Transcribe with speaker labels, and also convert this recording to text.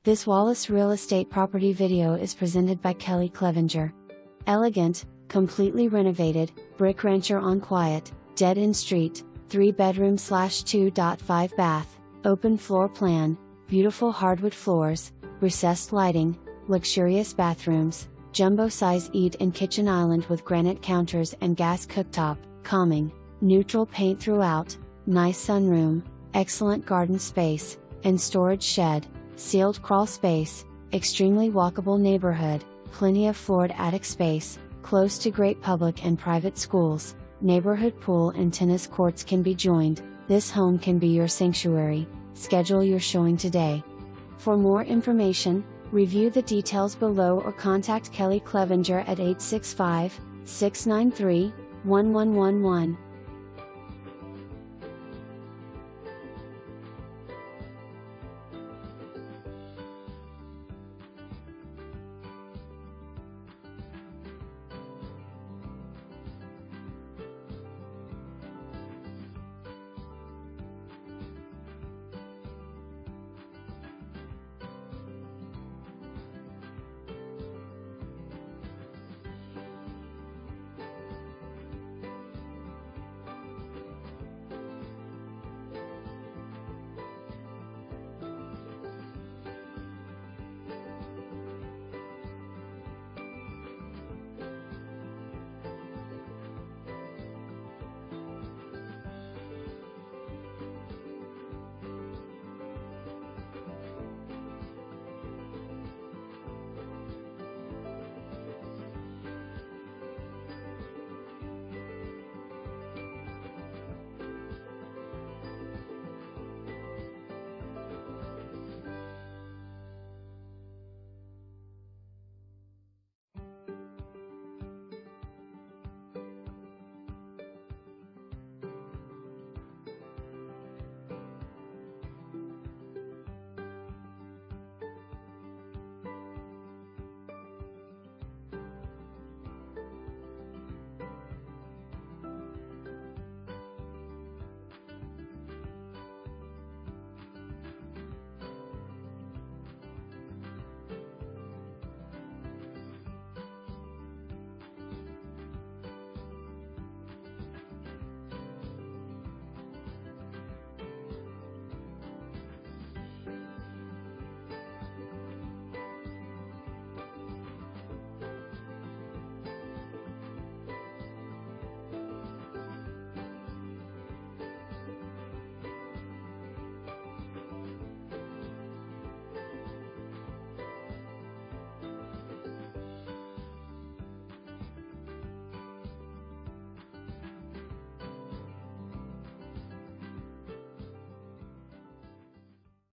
Speaker 1: This Wallace Real Estate property video is presented by Kelly Clevenger. Elegant, completely renovated, brick rancher on quiet, dead-end street, 3-bedroom/2.5 bath, open floor plan, beautiful hardwood floors, recessed lighting, luxurious bathrooms, jumbo-size eat and kitchen island with granite counters and gas cooktop, calming, neutral paint throughout, nice sunroom, excellent garden space, and storage shed, sealed crawl space, extremely walkable neighborhood, plenty of floored attic space, close to great public and private schools, neighborhood pool and tennis courts can be joined. This home can be your sanctuary. Schedule your showing today. For more information, review the details below or contact Kelly Clevenger at 865-693-1111.